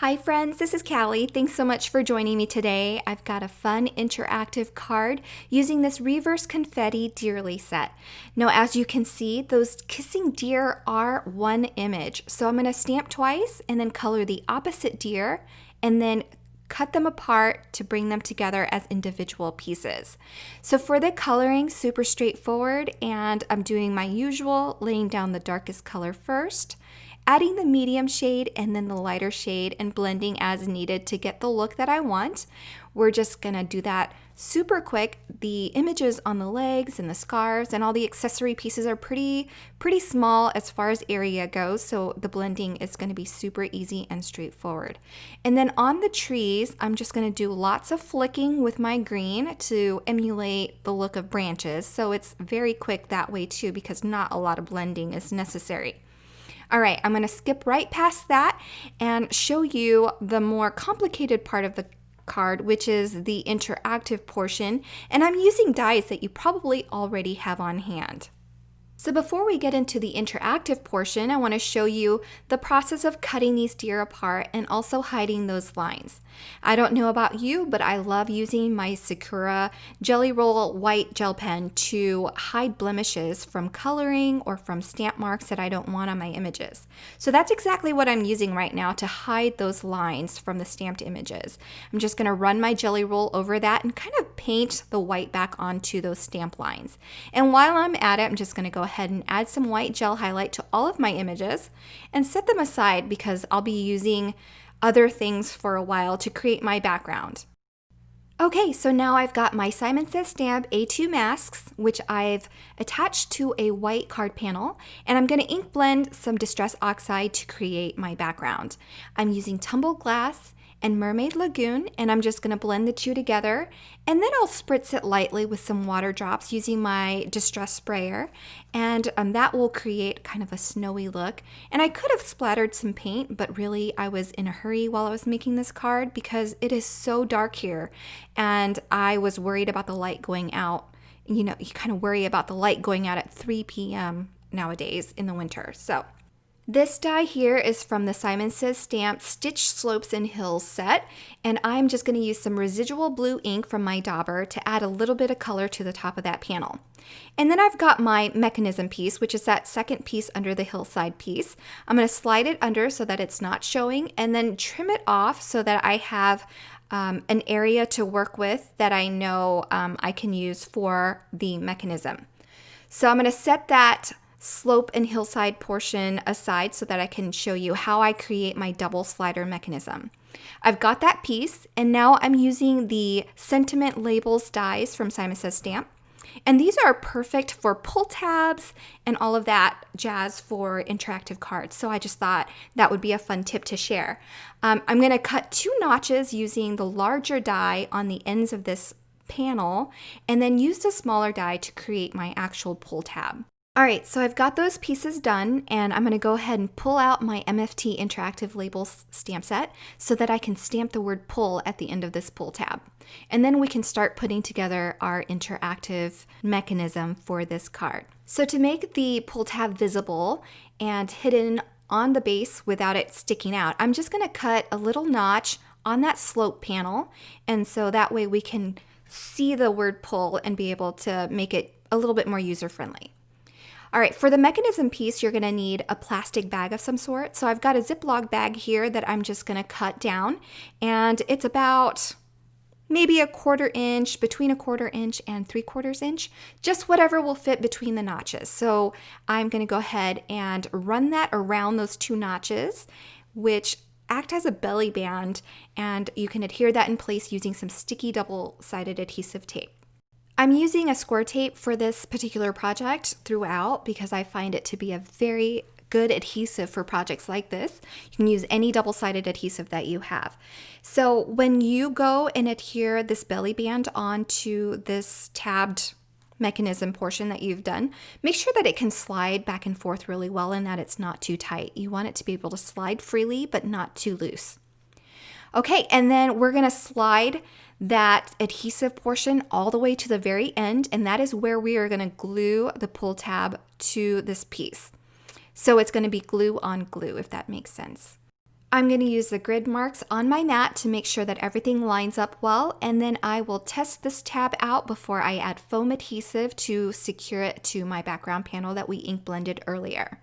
Hi friends, this is Caly. Thanks so much for joining me today. I've got a fun interactive card using this reverse confetti deerly set. Now as you can see, those kissing deer are one image. So I'm going to stamp twice and then color the opposite deer and then cut them apart to bring them together as individual pieces. So for the coloring, super straightforward, and I'm doing my usual, laying down the darkest color first, adding the medium shade and then the lighter shade and blending as needed to get the look that I want. We're just gonna do that super quick. The images on the legs and the scarves and all the accessory pieces are pretty small as far as area goes, so the blending is gonna be super easy and straightforward. And then on the trees, I'm just gonna do lots of flicking with my green to emulate the look of branches, so it's very quick that way too because not a lot of blending is necessary. All right, I'm gonna skip right past that and show you the more complicated part of the card, which is the interactive portion. And I'm using dies that you probably already have on hand. So before we get into the interactive portion, I want to show you the process of cutting these deer apart and also hiding those lines. I don't know about you, but I love using my Sakura Jelly Roll white gel pen to hide blemishes from coloring or from stamp marks that I don't want on my images. So that's exactly what I'm using right now to hide those lines from the stamped images. I'm just going to run my Jelly Roll over that and kind of paint the white back onto those stamp lines. And while I'm at it, I'm just going to go ahead and add some white gel highlight to all of my images and set them aside because I'll be using other things for a while to create my background. Okay, so now I've got my Simon Says Stamp A2 masks, which I've attached to a white card panel, and I'm going to ink blend some Distress Oxide to create my background. I'm using Tumbled Glass and Mermaid Lagoon, and I'm just going to blend the two together, and then I'll spritz it lightly with some water drops using my Distress Sprayer, and that will create kind of a snowy look. And I could have splattered some paint, but really I was in a hurry while I was making this card because it is so dark here, and I was worried about the light going out. You know, you kind of worry about the light going out at 3 p.m. nowadays in the winter, so. This die here is from the Simon Says Stamp Stitch Slopes and Hills set, and I'm just going to use some residual blue ink from my dauber to add a little bit of color to the top of that panel. And then I've got my mechanism piece, which is that second piece under the hillside piece. I'm going to slide it under so that it's not showing and then trim it off so that I have an area to work with that I know I can use for the mechanism. So I'm going to set that slope and hillside portion aside so that I can show you how I create my double slider mechanism. I've got that piece, and now I'm using the Sentiment Labels dies from Simon Says Stamp. And these are perfect for pull tabs and all of that jazz for interactive cards. So I just thought that would be a fun tip to share. I'm going to cut 2 notches using the larger die on the ends of this panel, and then use the smaller die to create my actual pull tab. All right, so I've got those pieces done, and I'm going to go ahead and pull out my MFT Interactive Labels stamp set so that I can stamp the word pull at the end of this pull tab. And then we can start putting together our interactive mechanism for this card. So to make the pull tab visible and hidden on the base without it sticking out, I'm just going to cut a little notch on that slope panel, and so that way we can see the word pull and be able to make it a little bit more user-friendly. All right, for the mechanism piece, you're gonna need a plastic bag of some sort. So I've got a Ziploc bag here that I'm just gonna cut down, and it's about maybe a 1/4 inch, between a 1/4 inch and 3/4 inch, just whatever will fit between the notches. So I'm gonna go ahead and run that around those 2 notches, which act as a belly band, and you can adhere that in place using some sticky double-sided adhesive tape. I'm using a Scor-Tape for this particular project throughout because I find it to be a very good adhesive for projects like this. You can use any double-sided adhesive that you have. So when you go and adhere this belly band onto this tabbed mechanism portion that you've done, make sure that it can slide back and forth really well and that it's not too tight. You want it to be able to slide freely but not too loose. Okay, and then we're gonna slide that adhesive portion all the way to the very end, and that is where we are gonna glue the pull tab to this piece. So it's gonna be glue on glue, if that makes sense. I'm going to use the grid marks on my mat to make sure that everything lines up well, and then I will test this tab out before I add foam adhesive to secure it to my background panel that we ink blended earlier.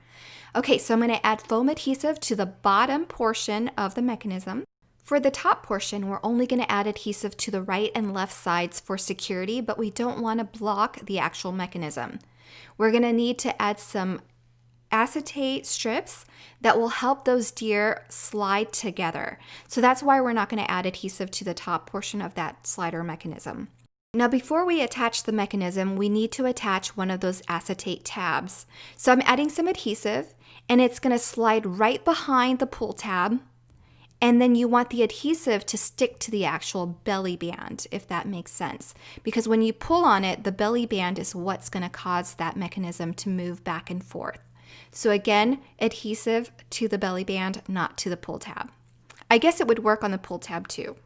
Okay, so I'm going to add foam adhesive to the bottom portion of the mechanism. For the top portion, we're only going to add adhesive to the right and left sides for security, but we don't want to block the actual mechanism. We're going to need to add some acetate strips that will help those deer slide together. So that's why we're not going to add adhesive to the top portion of that slider mechanism. Now, before we attach the mechanism, we need to attach one of those acetate tabs. So I'm adding some adhesive, and it's going to slide right behind the pull tab. And then you want the adhesive to stick to the actual belly band, if that makes sense. Because when you pull on it, the belly band is what's going to cause that mechanism to move back and forth. So again, adhesive to the belly band, not to the pull tab. I guess it would work on the pull tab too.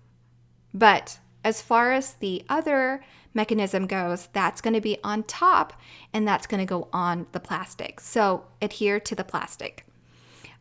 But as far as the other mechanism goes, that's going to be on top and that's going to go on the plastic. So adhere to the plastic.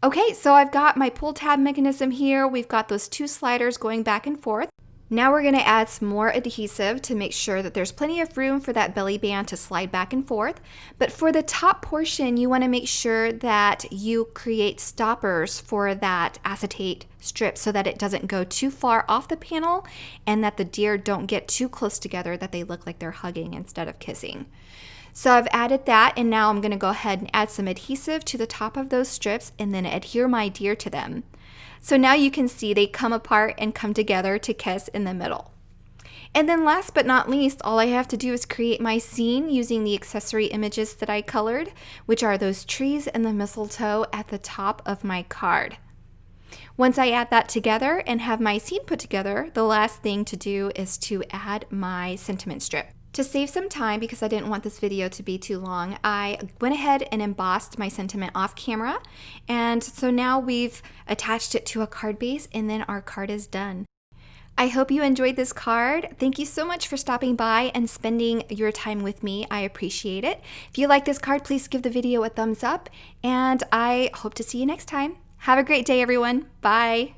Okay, so I've got my pull tab mechanism here. We've got those two sliders going back and forth. Now we're going to add some more adhesive to make sure that there's plenty of room for that belly band to slide back and forth. But for the top portion, you want to make sure that you create stoppers for that acetate strip so that it doesn't go too far off the panel and that the deer don't get too close together that they look like they're hugging instead of kissing. So I've added that, and now I'm going to go ahead and add some adhesive to the top of those strips and then adhere my deer to them. So now you can see they come apart and come together to kiss in the middle. And then last but not least, all I have to do is create my scene using the accessory images that I colored, which are those trees and the mistletoe at the top of my card. Once I add that together and have my scene put together, the last thing to do is to add my sentiment strip. To save some time, because I didn't want this video to be too long, I went ahead and embossed my sentiment off camera. And so now we've attached it to a card base and then our card is done. I hope you enjoyed this card. Thank you so much for stopping by and spending your time with me. I appreciate it. If you like this card, please give the video a thumbs up, and I hope to see you next time. Have a great day, everyone. Bye.